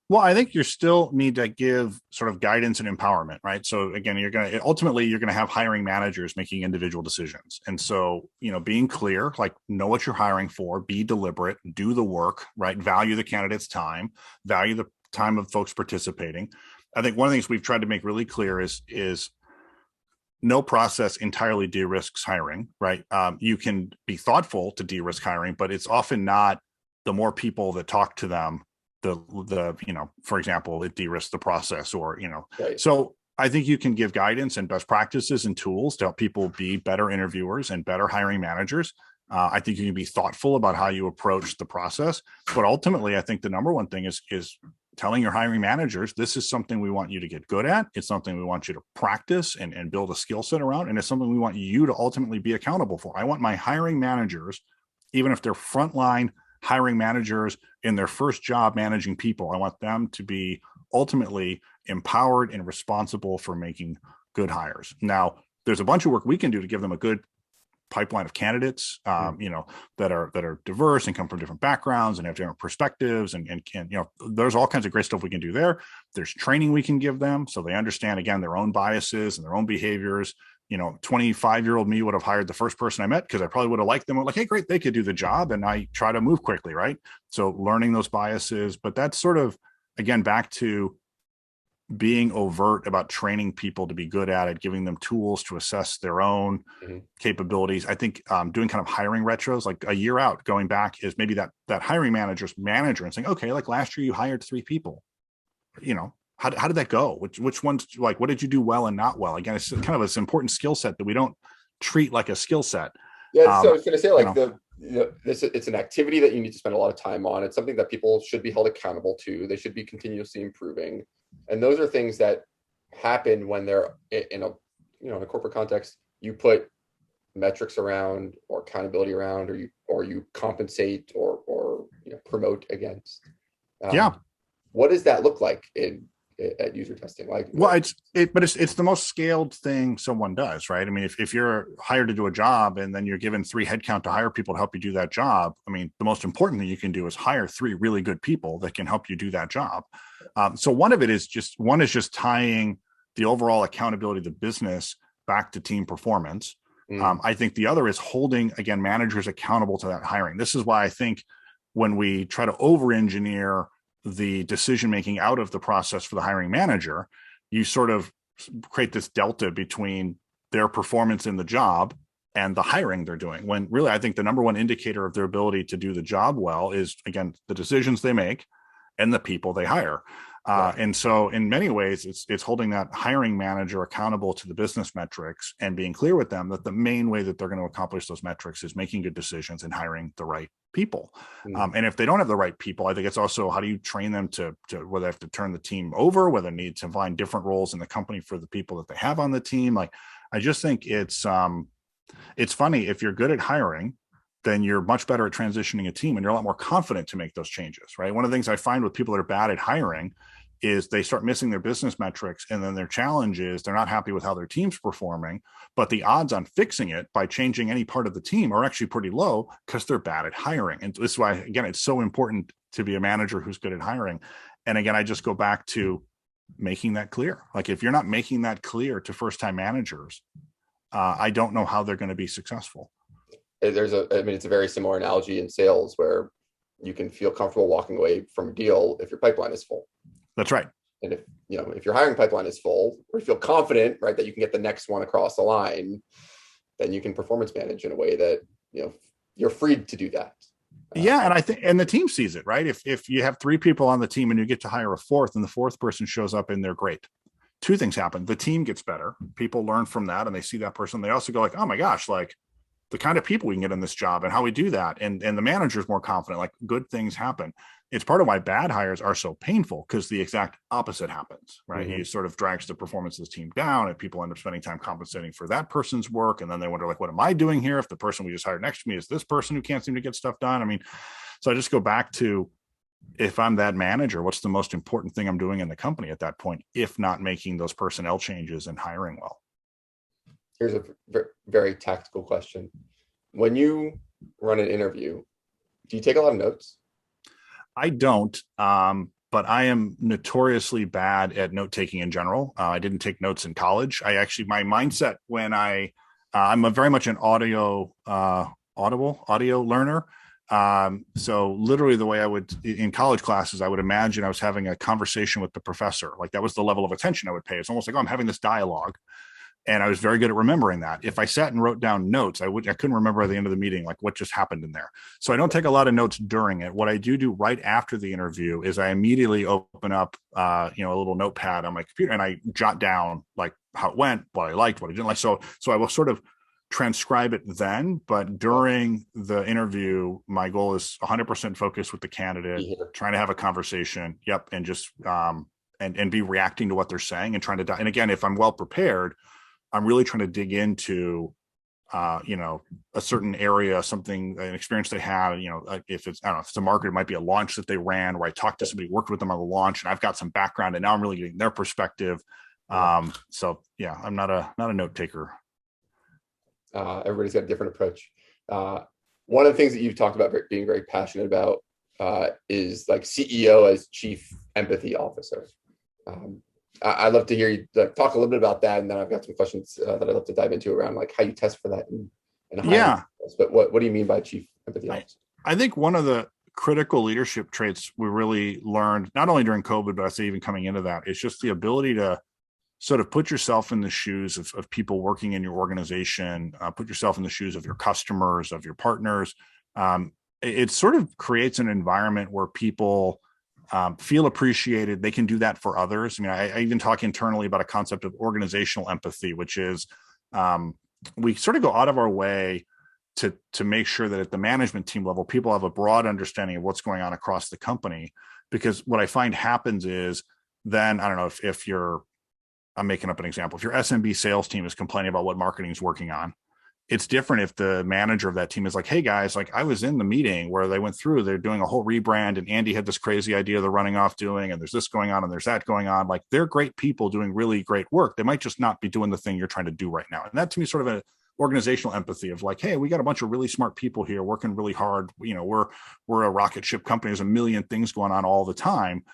Well, I think you still need to give sort of guidance and empowerment, right? So again, you're going to have hiring managers making individual decisions. And so, being clear, like, know what you're hiring for, be deliberate, do the work, right? Value the candidate's time, value the time of folks participating. I think one of the things we've tried to make really clear is no process entirely de-risks hiring, right? You can be thoughtful to de-risk hiring, but it's often not the more people that talk to them, for example, it de-risks the process Right. So I think you can give guidance and best practices and tools to help people be better interviewers and better hiring managers. I think you can be thoughtful about how you approach the process, but ultimately, I think the number one thing is telling your hiring managers, this is something we want you to get good at. It's something we want you to practice and build a skill set around. And it's something we want you to ultimately be accountable for. I want my hiring managers, even if they're frontline hiring managers in their first job managing people, I want them to be ultimately empowered and responsible for making good hires. Now, there's a bunch of work we can do to give them a good pipeline of candidates, that are diverse and come from different backgrounds and have different perspectives, and there's all kinds of great stuff we can do there. There's training we can give them so they understand, again, their own biases and their own behaviors. 25-year-old me would have hired the first person I met because I probably would have liked them. I'm like, hey, great, they could do the job, and I try to move quickly, right? So learning those biases, but that's sort of, again, back to being overt about training people to be good at it, giving them tools to assess their own capabilities. I think doing kind of hiring retros, like a year out, going back, is maybe that hiring manager's manager and saying, okay, like last year you hired 3 people, how did that go? Which ones, like, what did you do well and not well? Again, it's kind of this important skill set that we don't treat like a skill set. Yeah, so I was going to say, like, it's an activity that you need to spend a lot of time on. It's something that people should be held accountable to. They should be continuously improving. And those are things that happen when they're in a corporate context. You put metrics around, or accountability around, or you compensate or promote against. What does that look like at UserTesting? Like, well, it's the most scaled thing someone does, right? I mean, if you're hired to do a job and then you're given 3 headcount to hire people to help you do that job, I mean, the most important thing you can do is hire 3 really good people that can help you do that job. So one is just tying the overall accountability of the business back to team performance. I think the other is holding, again, managers accountable to that hiring. This is why I think when we try to over-engineer the decision-making out of the process for the hiring manager, you sort of create this delta between their performance in the job and the hiring they're doing. When really, I think the number one indicator of their ability to do the job well is, again, the decisions they make and the people they hire. And so in many ways, it's holding that hiring manager accountable to the business metrics and being clear with them that the main way that they're going to accomplish those metrics is making good decisions and hiring the right people. And if they don't have the right people, I think it's also, how do you train them to whether they have to turn the team over, whether they need to find different roles in the company for the people that they have on the team. Like, I just think it's funny, if you're good at hiring, then you're much better at transitioning a team and you're a lot more confident to make those changes, right? One of the things I find with people that are bad at hiring is they start missing their business metrics, and then their challenge is they're not happy with how their team's performing, but the odds on fixing it by changing any part of the team are actually pretty low because they're bad at hiring. And this is why, again, it's so important to be a manager who's good at hiring. And again, I just go back to making that clear. Like, if you're not making that clear to first-time managers, I don't know how they're going to be successful. It's a very similar analogy in sales where you can feel comfortable walking away from a deal if your pipeline is full. That's right. And if your hiring pipeline is full, or you feel confident, right, that you can get the next one across the line, then you can performance manage in a way that, you're free to do that. Yeah. And I think, and the team sees it, right? If you have 3 people on the team and you get to hire a 4th, and the 4th person shows up and they're great, 2 things happen. The team gets better. People learn from that and they see that person. They also go like, oh my gosh, like the kind of people we can get in this job and how we do that. And the manager's more confident, like good things happen. It's part of why bad hires are so painful, because the exact opposite happens, right? Mm-hmm. He sort of drags the performance of the team down, and people end up spending time compensating for that person's work. And then they wonder, like, what am I doing here if the person we just hired next to me is this person who can't seem to get stuff done? I mean, so I just go back to, if I'm that manager, what's the most important thing I'm doing in the company at that point, if not making those personnel changes and hiring well? Here's a very tactical question. When you run an interview, do you take a lot of notes? I don't, but I am notoriously bad at note taking in general. I didn't take notes in college. My mindset when I'm very much an audio learner. So literally the way I would, in college classes, I would imagine I was having a conversation with the professor. Like, that was the level of attention I would pay. It's almost like, oh, I'm having this dialogue. And I was very good at remembering that. If I sat and wrote down notes, I couldn't remember at the end of the meeting, like what just happened in there. So I don't take a lot of notes during it. What I do right after the interview is I immediately open up, a little notepad on my computer, and I jot down like how it went, what I liked, what I didn't like. So I will sort of transcribe it then, but during the interview, my goal is 100% focus with the candidate, trying to have a conversation. Yep. And just, and be reacting to what they're saying and trying to, and again, if I'm well prepared, I'm really trying to dig into, a certain area, an experience they had, if it's, I don't know, if it's a market, it might be a launch that they ran where I talked to somebody who worked with them on the launch, and I've got some background, and now I'm really getting their perspective. So yeah, I'm not a note taker. Everybody's got a different approach. One of the things that you've talked about being very passionate about is like CEO as Chief Empathy Officer. I'd love to hear you talk a little bit about that, and then I've got some questions that I'd love to dive into around like how you test for that. But what do you mean by Chief Empathy Officer? I think one of the critical leadership traits we really learned, not only during COVID, but I say even coming into that, is just the ability to sort of put yourself in the shoes of people working in your organization, put yourself in the shoes of your customers, of your partners. It sort of creates an environment where people feel appreciated. They can do that for others. I mean, I even talk internally about a concept of organizational empathy, which is we sort of go out of our way to make sure that at the management team level, people have a broad understanding of what's going on across the company. Because what I find happens is then, I don't know if I'm making up an example. If your SMB sales team is complaining about what marketing is working on, it's different if the manager of that team is like, hey guys, like I was in the meeting where they went through, they're doing a whole rebrand, and Andy had this crazy idea they're running off doing, and there's this going on and there's that going on. Like, they're great people doing really great work. They might just not be doing the thing you're trying to do right now. And that to me is sort of an organizational empathy of like, hey, we got a bunch of really smart people here working really hard. We're a rocket ship company. There's a million things going on all the time.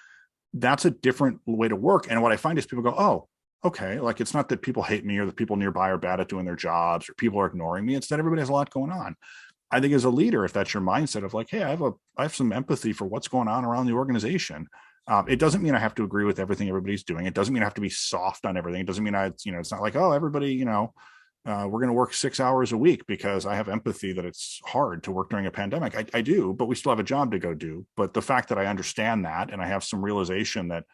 That's a different way to work. And what I find is people go, oh, okay, like it's not that people hate me or the people nearby are bad at doing their jobs or people are ignoring me. It's that everybody has a lot going on. I think as a leader, if that's your mindset of like, hey, I have some empathy for what's going on around the organization. It doesn't mean I have to agree with everything everybody's doing. It doesn't mean I have to be soft on everything. It doesn't mean it's not like, oh, everybody, we're going to work 6 hours a week because I have empathy that it's hard to work during a pandemic. I do, but we still have a job to go do. But the fact that I understand that, and I have some realization that,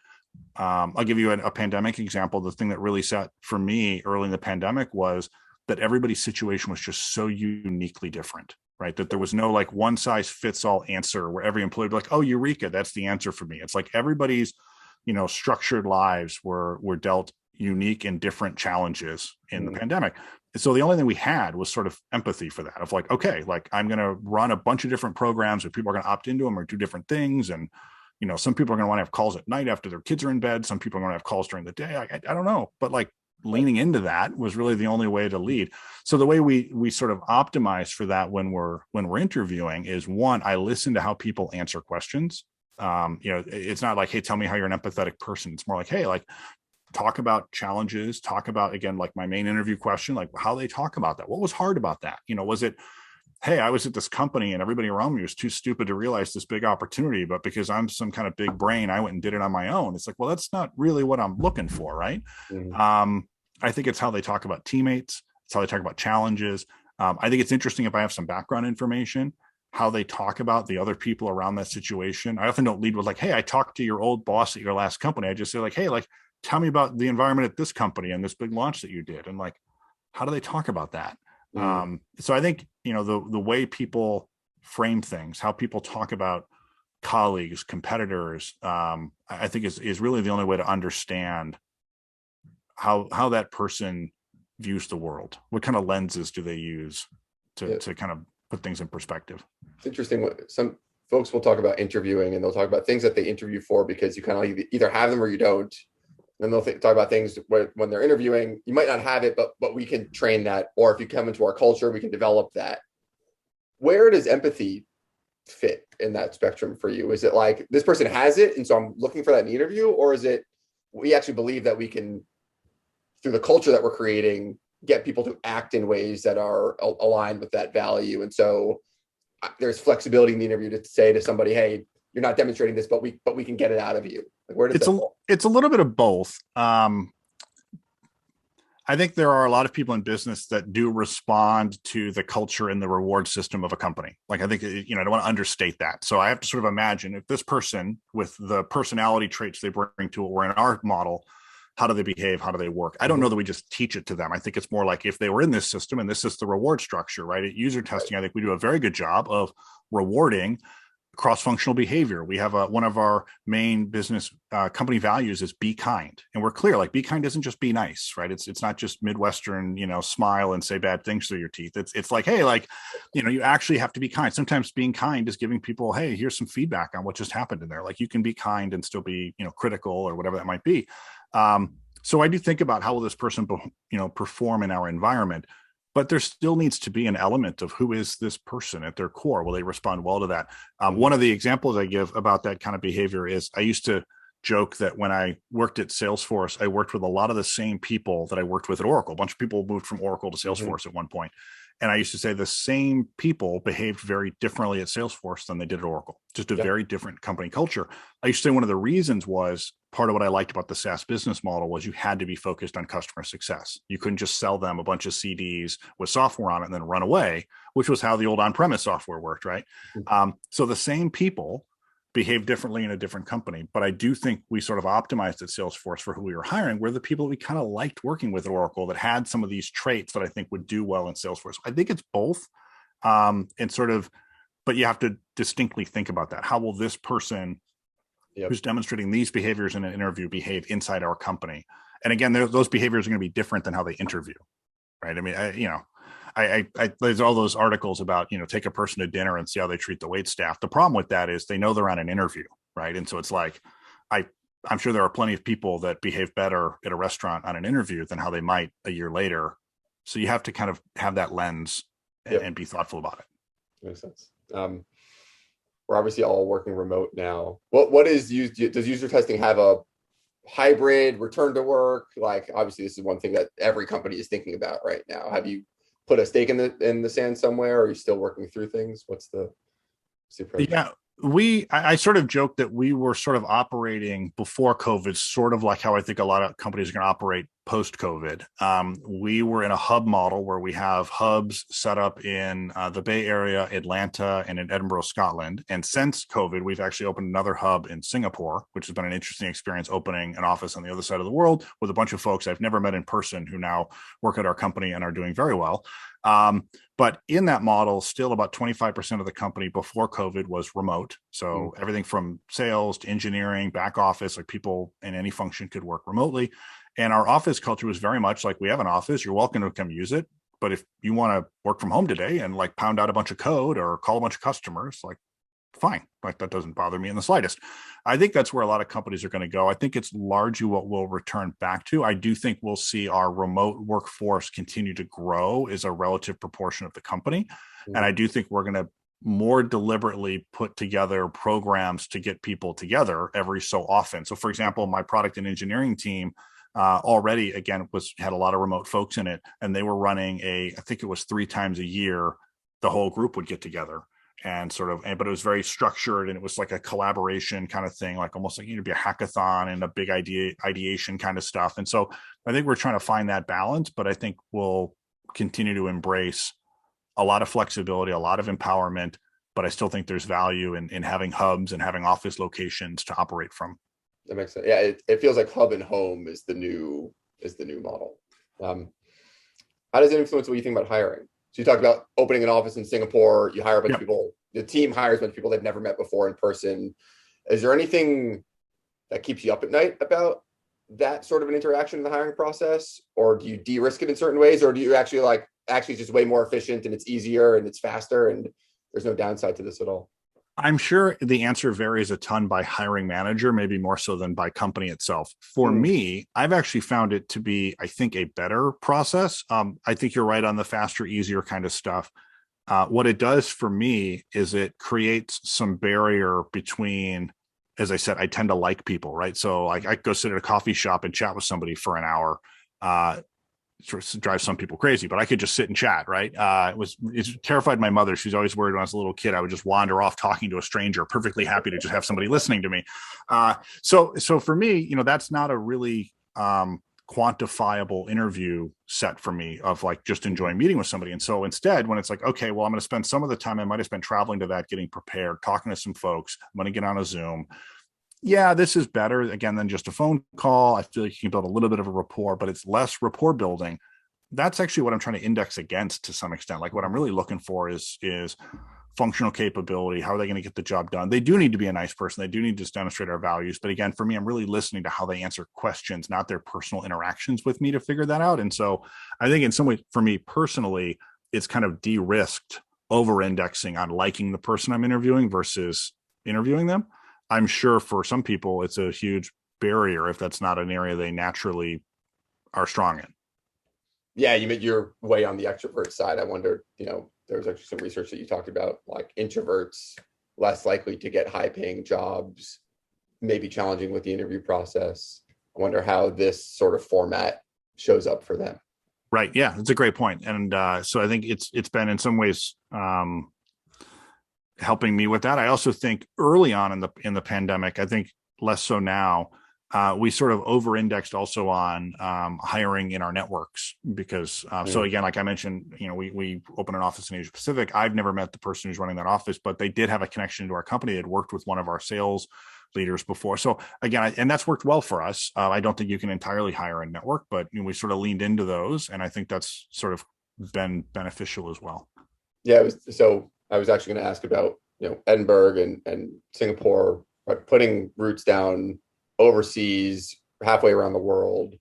I'll give you a pandemic example. The thing that really set for me early in the pandemic was that everybody's situation was just so uniquely different, right? That there was no like one size fits all answer where every employee would be like, oh, Eureka, that's the answer for me. It's like everybody's, structured lives were dealt unique and different challenges in the pandemic. So the only thing we had was sort of empathy for that, of like, okay, like I'm going to run a bunch of different programs, and people are going to opt into them or do different things. And, you know, some people are going to want to have calls at night after their kids are in bed. Some people are going to have calls during the day. I don't know, but like leaning into that was really the only way to lead. So the way we sort of optimize for that when we're interviewing is, one, I listen to how people answer questions. You know, it's not like, hey, tell me how you're an empathetic person. It's more like, hey, like, talk about challenges, talk about, again, like my main interview question, like how they talk about that. What was hard about that? You know, was it, hey, I was at this company and everybody around me was too stupid to realize this big opportunity, but because I'm some kind of big brain, I went and did it on my own. It's like, well, that's not really what I'm looking for, right? I think it's how they talk about teammates. It's how they talk about challenges. I think it's interesting, if I have some background information, how they talk about the other people around that situation. I often don't lead with like, hey, I talked to your old boss at your last company. I just say like, hey, like, tell me about the environment at this company and this big launch that you did. And like, how do they talk about that? So I think, you know, the way people frame things, how people talk about colleagues, competitors, I think is really the only way to understand how that person views the world. What kind of lenses do they use to kind of put things in perspective? It's interesting. Some folks will talk about interviewing, and they'll talk about things that they interview for, because you kind of either have them or you don't. And they'll talk about things where, when they're interviewing, you might not have it, but we can train that. Or if you come into our culture, we can develop that. Where does empathy fit in that spectrum for you? Is it like this person has it, and so I'm looking for that in the interview? Or is it we actually believe that we can, through the culture that we're creating, get people to act in ways that are aligned with that value? And so there's flexibility in the interview to say to somebody, hey, you're not demonstrating this, but we can get it out of you. Like, where does it's a little bit of both. I think there are a lot of people in business that do respond to the culture and the reward system of a company. Like, I think, you know, I don't want to understate that. So I have to sort of imagine, if this person with the personality traits they bring to it were in our model, how do they behave? How do they work? I don't know that we just teach it to them. I think it's more like if they were in this system and this is the reward structure, right? At UserTesting, I think we do a very good job of rewarding cross-functional behavior. We have one of our main business company values is be kind. And we're clear, like, be kind isn't just be nice, right? It's not just Midwestern, you know, smile and say bad things through your teeth. It's like, hey, like, you know, you actually have to be kind. Sometimes being kind is giving people, hey, here's some feedback on what just happened in there. Like, you can be kind and still be, you know, critical or whatever that might be. So I do think about how will this person, you know, perform in our environment. But there still needs to be an element of who is this person at their core. Will they respond well to that? One of the examples I give about that kind of behavior is, I used to joke that when I worked at Salesforce, I worked with a lot of the same people that I worked with at Oracle. A bunch of people moved from Oracle to Salesforce at one point. And I used to say the same people behaved very differently at Salesforce than they did at Oracle, just a very different company culture. I used to say one of the reasons was, part of what I liked about the SaaS business model was you had to be focused on customer success. You couldn't just sell them a bunch of CDs with software on it and then run away, which was how the old on-premise software worked, right? So the same people behave differently in a different company. But I do think we sort of optimized at Salesforce for who we were hiring, were the people we kind of liked working with at Oracle that had some of these traits that I think would do well in Salesforce. I think it's both. And sort of, but you have to distinctly think about that. How will this person who's demonstrating these behaviors in an interview behave inside our company? And again, those behaviors are going to be different than how they interview, right? I mean, I there's all those articles about, you know, take a person to dinner and see how they treat the wait staff. The problem with that is they know they're on an interview, right? And so it's like, I'm sure there are plenty of people that behave better at a restaurant on an interview than how they might a year later. So you have to kind of have that lens and be thoughtful about it. Makes sense. We're obviously all working remote now. What is does UserTesting have a hybrid return to work? Like, obviously this is one thing that every company is thinking about right now. Have you put a stake in the sand somewhere? Or are you still working through things? What's the approach? Yeah, I sort of joked that we were sort of operating before COVID, sort of like how I think a lot of companies are going to operate post-COVID. We were in a hub model where we have hubs set up in the Bay Area, Atlanta, and in Edinburgh, Scotland. And since COVID, we've actually opened another hub in Singapore, which has been an interesting experience, opening an office on the other side of the world with a bunch of folks I've never met in person who now work at our company and are doing very well. But in that model, still about 25% of the company before COVID was remote. So everything from sales to engineering, back office, like people in any function could work remotely. And our office culture was very much like, we have an office, you're welcome to come use it. But if you want to work from home today and like pound out a bunch of code or call a bunch of customers, like, fine, like that doesn't bother me in the slightest. I think that's where a lot of companies are going to go. I think it's largely what we'll return back to. I do think we'll see our remote workforce continue to grow as a relative proportion of the company. Mm-hmm. And I do think we're going to more deliberately put together programs to get people together every so often. So for example, my product and engineering team already, again, had a lot of remote folks in it, and they were running I think it was 3 times a year, the whole group would get together and but it was very structured, and it was like a collaboration kind of thing, like almost like be a hackathon and a big ideation kind of stuff. And so I think we're trying to find that balance, but I think we'll continue to embrace a lot of flexibility, a lot of empowerment, but I still think there's value in having hubs and having office locations to operate from. That makes sense. Yeah, it feels like hub and home is the new model. How does it influence what you think about hiring? So you talked about opening an office in Singapore. You hire a bunch of people. The team hires a bunch of people they've never met before in person. Is there anything that keeps you up at night about that sort of an interaction in the hiring process, or do you de-risk it in certain ways, or do you actually it's just way more efficient and it's easier and it's faster and there's no downside to this at all? I'm sure the answer varies a ton by hiring manager, maybe more so than by company itself. For me, I've actually found it to be, I think, a better process. I think you're right on the faster, easier kind of stuff. What it does for me is it creates some barrier between, as I said, I tend to like people, right? So I go sit at a coffee shop and chat with somebody for an hour. Sort of drives some people crazy, but I could just sit and chat, right? It terrified my mother. She's always worried when I was a little kid, I would just wander off talking to a stranger, perfectly happy to just have somebody listening to me. So for me, that's not a really quantifiable interview set for me of like just enjoying meeting with somebody. And so instead, when it's like, okay, well, I'm going to spend some of the time I might have spent traveling to that, getting prepared, talking to some folks, I'm going to get on a Zoom. Yeah, this is better, again, than just a phone call. I feel like you can build a little bit of a rapport, but it's less rapport building. That's actually what I'm trying to index against to some extent. Like what I'm really looking for is functional capability. How are they going to get the job done? They do need to be a nice person. They do need to demonstrate our values. But again, for me, I'm really listening to how they answer questions, not their personal interactions with me to figure that out. And so I think in some way, for me personally, it's kind of de-risked over-indexing on liking the person I'm interviewing versus interviewing them. I'm sure for some people, it's a huge barrier if that's not an area they naturally are strong in. Yeah, you're way on the extrovert side. I wonder, there was actually some research that you talked about, like introverts less likely to get high-paying jobs, maybe challenging with the interview process. I wonder how this sort of format shows up for them. Right. Yeah, that's a great point. And so I think it's been in some ways helping me with that. I also think early on in the pandemic, I think less so now, we sort of over-indexed also on hiring in our networks because so again, like I mentioned, we opened an office in Asia Pacific. I've never met the person who's running that office, but they did have a connection to our company. They had worked with one of our sales leaders before. So again, and that's worked well for us. I don't think you can entirely hire a network, but we sort of leaned into those. And I think that's sort of been beneficial as well. Yeah. I was actually going to ask about, Edinburgh and Singapore, right, putting roots down overseas, halfway around the world.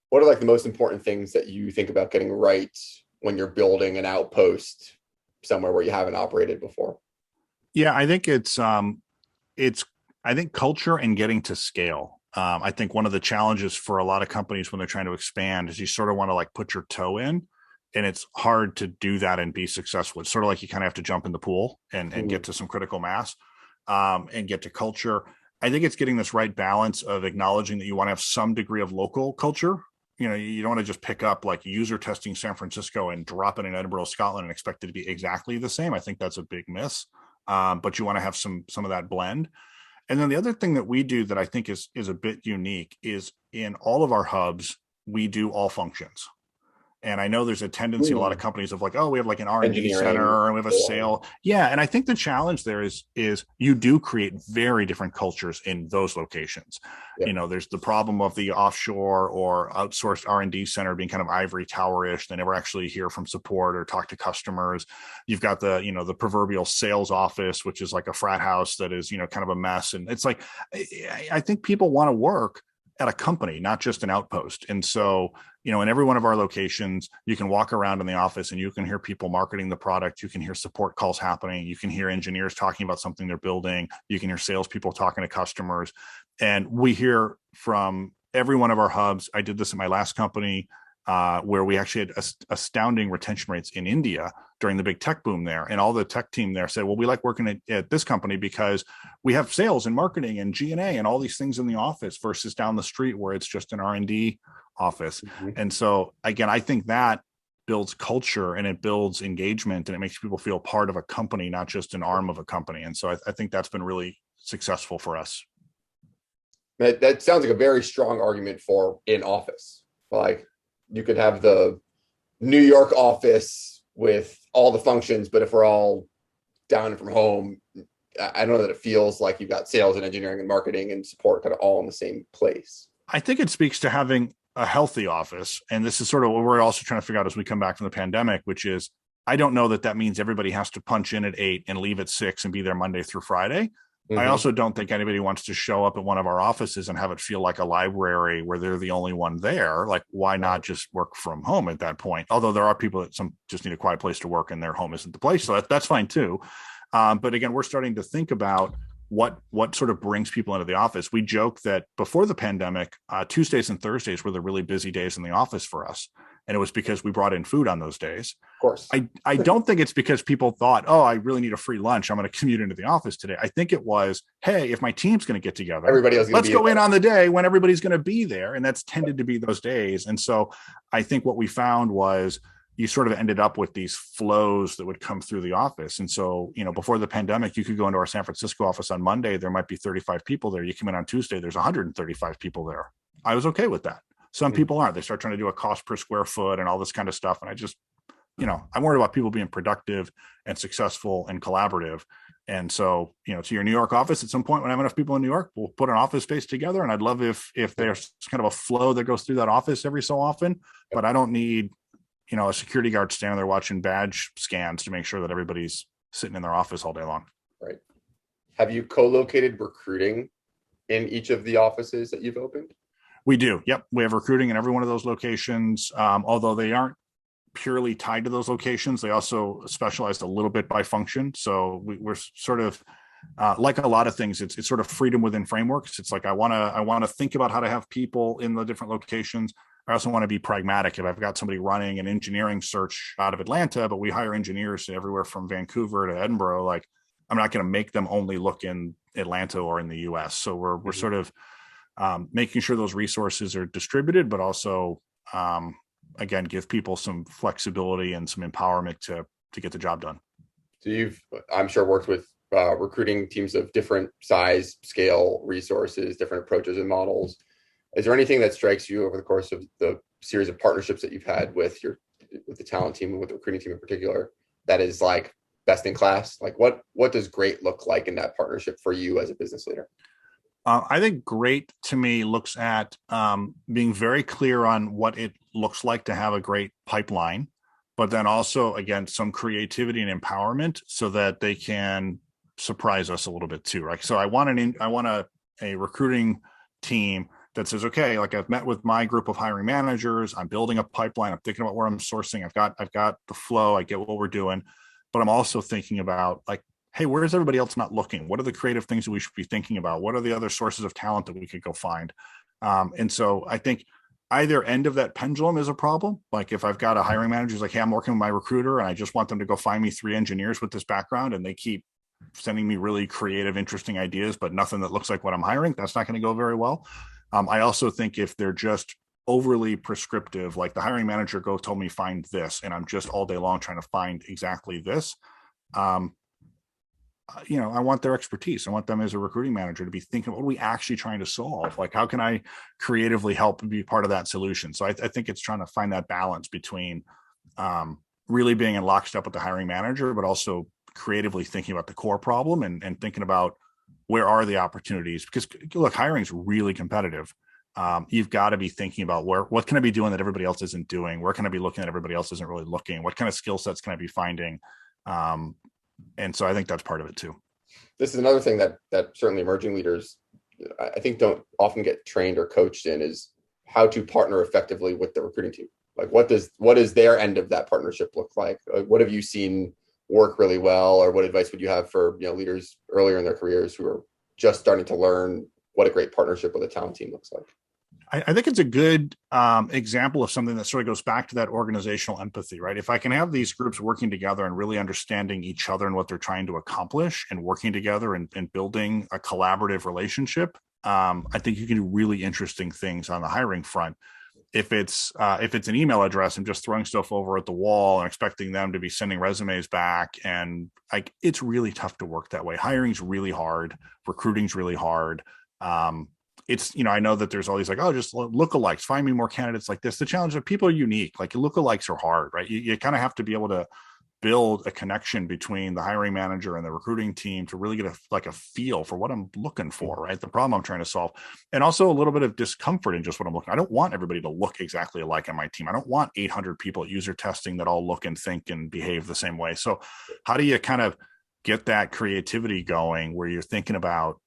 What are like the most important things that you think about getting right when you're building an outpost somewhere where you haven't operated before? Yeah, I think I think culture and getting to scale. I think one of the challenges for a lot of companies when they're trying to expand is you sort of want to like put your toe in. And it's hard to do that and be successful. It's sort of like you kind of have to jump in the pool and get to some critical mass and get to culture. I think it's getting this right balance of acknowledging that you want to have some degree of local culture. You don't want to just pick up like UserTesting San Francisco and drop it in Edinburgh, Scotland and expect it to be exactly the same. I think that's a big miss. But you want to have some of that blend. And then the other thing that we do that I think is a bit unique is in all of our hubs, we do all functions. And I know there's a tendency in a lot of companies of like, oh, we have like an R&D center and we have a sale. Yeah. And I think the challenge there is you do create very different cultures in those locations. Yeah. There's the problem of the offshore or outsourced R&D center being kind of ivory tower-ish. They never actually hear from support or talk to customers. You've got the proverbial sales office, which is like a frat house that is, kind of a mess. And it's like, I think people want to work at a company, not just an outpost. And so, in every one of our locations, you can walk around in the office and you can hear people marketing the product. You can hear support calls happening. You can hear engineers talking about something they're building. You can hear salespeople talking to customers. And we hear from every one of our hubs. I did this in my last company, where we actually had astounding retention rates in India during the big tech boom there. And all the tech team there said, well, we like working at this company because we have sales and marketing and G&A and all these things in the office versus down the street where it's just an R&D office. Mm-hmm. And so, again, I think that builds culture and it builds engagement and it makes people feel part of a company, not just an arm of a company. And so I think that's been really successful for us. That sounds like a very strong argument for in office. Like, you could have the New York office with all the functions, but if we're all down from home, I don't know that it feels like you've got sales and engineering and marketing and support kind of all in the same place. I think it speaks to having a healthy office. And this is sort of what we're also trying to figure out as we come back from the pandemic, which is, I don't know that means everybody has to punch in at 8 and leave at 6 and be there Monday through Friday. Mm-hmm. I also don't think anybody wants to show up at one of our offices and have it feel like a library where they're the only one there. Like, why not just work from home at that point? Although there are people that just need a quiet place to work and their home isn't the place. So that's fine too. But again, we're starting to think about what sort of brings people into the office. We joke that before the pandemic, Tuesdays and Thursdays were the really busy days in the office for us. And it was because we brought in food on those days. Of course. I don't think it's because people thought, oh, I really need a free lunch, I'm going to commute into the office today. I think it was, hey, if my team's going to get together, let's go in on the day when everybody's going to be there. And that's tended to be those days. And so I think what we found was you sort of ended up with these flows that would come through the office. And so, before the pandemic, you could go into our San Francisco office on Monday, there might be 35 people there. You come in on Tuesday, there's 135 people there. I was okay with that. Some people aren't. They start trying to do a cost per square foot and all this kind of stuff. And I just, I'm worried about people being productive and successful and collaborative. And so, to your New York office, at some point when I have enough people in New York, we'll put an office space together. And I'd love if there's kind of a flow that goes through that office every so often, but I don't need, a security guard standing there watching badge scans to make sure that everybody's sitting in their office all day long. Right. Have you co-located recruiting in each of the offices that you've opened? We do. Yep. We have recruiting in every one of those locations. Although they aren't purely tied to those locations, they also specialized a little bit by function. So we're sort of like a lot of things. It's sort of freedom within frameworks. It's like, I want to think about how to have people in the different locations. I also want to be pragmatic. If I've got somebody running an engineering search out of Atlanta, but we hire engineers everywhere from Vancouver to Edinburgh, like, I'm not going to make them only look in Atlanta or in the US. So we're sort of making sure those resources are distributed, but also, again, give people some flexibility and some empowerment to get the job done. So you've, I'm sure, worked with recruiting teams of different size, scale, resources, different approaches and models. Is there anything that strikes you over the course of the series of partnerships that you've had with the talent team and with the recruiting team in particular that is like best in class? Like, what does great look like in that partnership for you as a business leader? I think great to me looks at being very clear on what it looks like to have a great pipeline, but then also, again, some creativity and empowerment so that they can surprise us a little bit too, right? So I want a recruiting team that says, okay, like, I've met with my group of hiring managers, I'm building a pipeline, I'm thinking about where I'm sourcing, I've got the flow, I get what we're doing, but I'm also thinking about, like, hey, where is everybody else not looking? What are the creative things that we should be thinking about? What are the other sources of talent that we could go find? And so I think either end of that pendulum is a problem. Like, if I've got a hiring manager who's like, hey, I'm working with my recruiter and I just want them to go find me 3 engineers with this background, and they keep sending me really creative, interesting ideas, but nothing that looks like what I'm hiring, that's not going to go very well. I also think if they're just overly prescriptive, like the hiring manager told me find this, and I'm just all day long trying to find exactly this, I want their expertise. I want them as a recruiting manager to be thinking, what are we actually trying to solve? Like, how can I creatively help be part of that solution? So I think it's trying to find that balance between really being in lockstep with the hiring manager, but also creatively thinking about the core problem and thinking about where are the opportunities? Because look, hiring is really competitive. You've got to be thinking about what can I be doing that everybody else isn't doing? Where can I be looking that everybody else isn't really looking? What kind of skill sets can I be finding? And so I think that's part of it too. This is another thing that certainly emerging leaders I think don't often get trained or coached in is how to partner effectively with the recruiting team. Like what does their end of that partnership look like? What have you seen work really well, or what advice would you have for leaders earlier in their careers who are just starting to learn what a great partnership with a talent team looks like? I think it's a good example of something that sort of goes back to that organizational empathy, right? If I can have these groups working together and really understanding each other and what they're trying to accomplish and working together and building a collaborative relationship, I think you can do really interesting things on the hiring front. If it's an email address and just throwing stuff over at the wall and expecting them to be sending resumes back, and like it's really tough to work that way. Hiring's really hard, recruiting's really hard. It's, I know that there's all these like, oh, just lookalikes, find me more candidates like this. The challenge is people are unique. Like lookalikes are hard, right? You kind of have to be able to build a connection between the hiring manager and the recruiting team to really get a feel for what I'm looking for, right? The problem I'm trying to solve. And also a little bit of discomfort in just what I'm looking. I don't want everybody to look exactly alike on my team. I don't want 800 people at UserTesting that all look and think and behave the same way. So how do you kind of get that creativity going where you're thinking about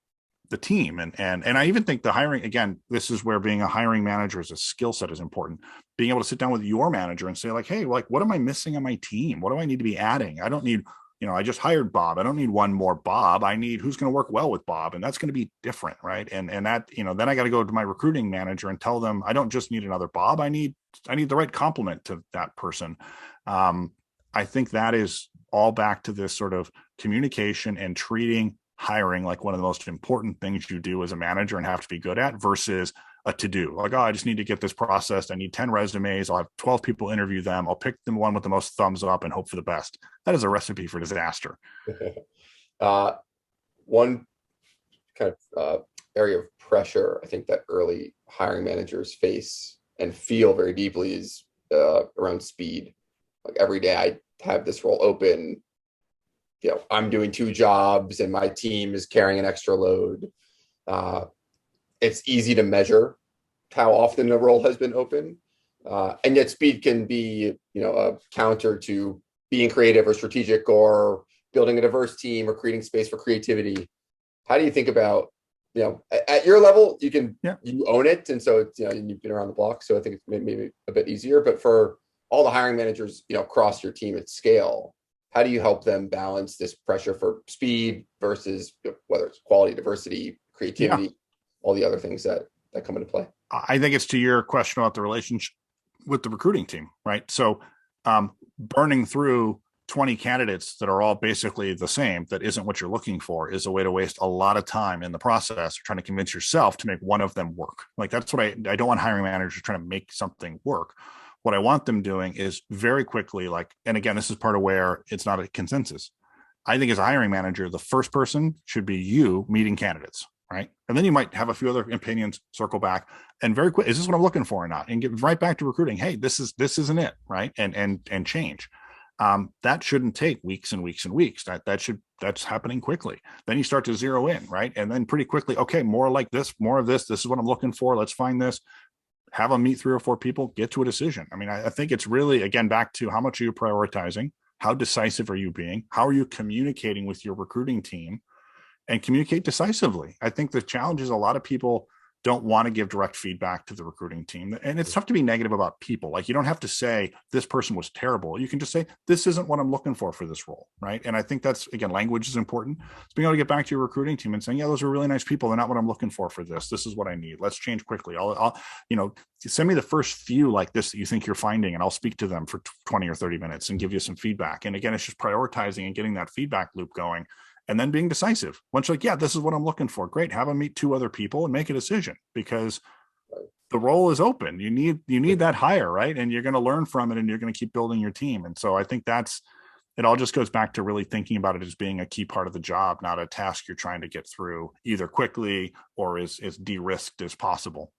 the team? And I even think the hiring, again, this is where being a hiring manager as a skill set is important. Being able to sit down with your manager and say like, hey, like, what am I missing on my team? What do I need to be adding? I don't need, I just hired Bob. I don't need one more Bob. I need who's going to work well with Bob. And that's going to be different. Right. And that, then I got to go to my recruiting manager and tell them, I don't just need another Bob. I need the right complement to that person. I think that is all back to this sort of communication and treating hiring like one of the most important things you do as a manager and have to be good at versus a to-do. Like, oh, I just need to get this processed. I need 10 resumes. I'll have 12 people interview them. I'll pick the one with the most thumbs up and hope for the best. That is a recipe for disaster. One kind of area of pressure I think that early hiring managers face and feel very deeply is around speed. Like every day I have this role open, I'm doing 2 jobs and my team is carrying an extra load. It's easy to measure how often a role has been open. And yet speed can be, a counter to being creative or strategic or building a diverse team or creating space for creativity. How do you think about, at your level, you own it. And so it's, you've been around the block. So I think it's maybe a bit easier, but for all the hiring managers, across your team at scale, how do you help them balance this pressure for speed versus whether it's quality, diversity, creativity, all the other things that come into play? I think it's to your question about the relationship with the recruiting team, right? So burning through 20 candidates that are all basically the same, that isn't what you're looking for, is a way to waste a lot of time in the process of trying to convince yourself to make one of them work. Like that's what I don't want hiring managers trying to make something work. What I want them doing is very quickly, and again, this is part of where it's not a consensus. I think as a hiring manager, the first person should be you meeting candidates, right? And then you might have a few other opinions, circle back, and very quick, is this what I'm looking for or not? And get right back to recruiting. Hey, this isn't it, right? And change. That shouldn't take weeks and weeks and weeks. That's happening quickly. Then you start to zero in, right? And then pretty quickly, okay, more like this, more of this. This is what I'm looking for. Let's find this. Have them meet 3 or 4 people, get to a decision. I mean, I think it's really, again, back to how much are you prioritizing? How decisive are you being? How are you communicating with your recruiting team? And communicate decisively. I think the challenge is a lot of people don't want to give direct feedback to the recruiting team. And it's tough to be negative about people. Like you don't have to say this person was terrible. You can just say, this isn't what I'm looking for this role. Right. And I think that's, again, language is important. It's being able to get back to your recruiting team and saying, yeah, those are really nice people. They're not what I'm looking for this. This is what I need. Let's change quickly. I'll send me the first few like this that you think you're finding, and I'll speak to them for 20 or 30 minutes and give you some feedback. And again, it's just prioritizing and getting that feedback loop going. And then being decisive. Once you're like, yeah, this is what I'm looking for. Great. Have them meet 2 other people and make a decision, because the role is open. You need that hire, right? And you're going to learn from it, and you're going to keep building your team. And so I think it all just goes back to really thinking about it as being a key part of the job, not a task you're trying to get through either quickly or as de-risked as possible.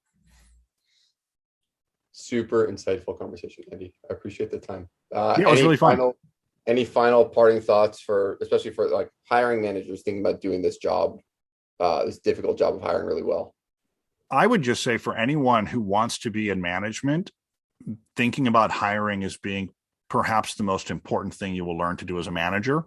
Super insightful conversation, Andy. I appreciate the time. It was really fun. Any final parting thoughts especially for like hiring managers thinking about doing this job, this difficult job of hiring really well? I would just say for anyone who wants to be in management, thinking about hiring as being perhaps the most important thing you will learn to do as a manager.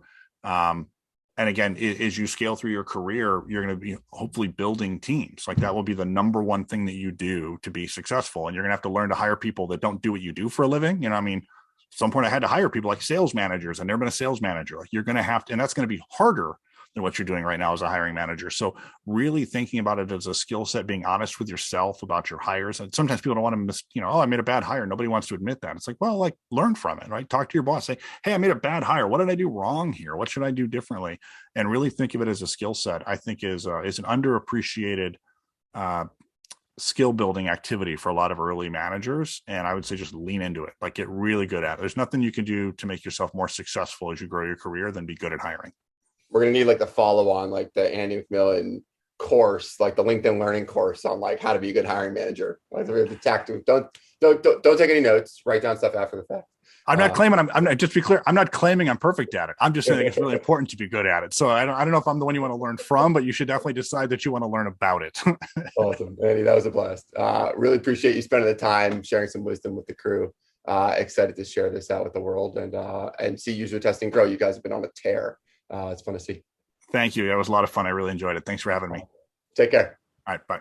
And again, as you scale through your career, you're going to be hopefully building teams. Like that will be the number one thing that you do to be successful. And you're going to have to learn to hire people that don't do what you do for a living. You know, I mean, at some point I had to hire people like sales managers. I've never been a sales manager. Like you're going to have to, and that's going to be harder than what you're doing right now as a hiring manager. So really thinking about it as a skill set, being honest with yourself about your hires. And sometimes people don't want to oh, I made a bad hire. Nobody wants to admit that. It's like, well, like learn from it, right? Talk to your boss, say, hey, I made a bad hire. What did I do wrong here? What should I do differently? And really think of it as a skill set, I think is an underappreciated skill building activity for a lot of early managers. And I would say just lean into it, like get really good at it. There's nothing you can do to make yourself more successful as you grow your career than be good at hiring. We're going to need like the follow on, like the Andy MacMillan course, like the LinkedIn learning course on like how to be a good hiring manager. Like the tactic. Don't take any notes. Write down stuff after the fact. I'm not claiming I'm not, just to be clear, I'm not claiming I'm perfect at it. I'm just saying it's really important to be good at it. So I don't know if I'm the one you want to learn from, but you should definitely decide that you want to learn about it. Awesome, Andy. That was a blast. Really appreciate you spending the time sharing some wisdom with the crew. Excited to share this out with the world and see UserTesting grow. You guys have been on a tear. It's fun to see. Thank you. That was a lot of fun. I really enjoyed it. Thanks for having me. Take care. All right. Bye.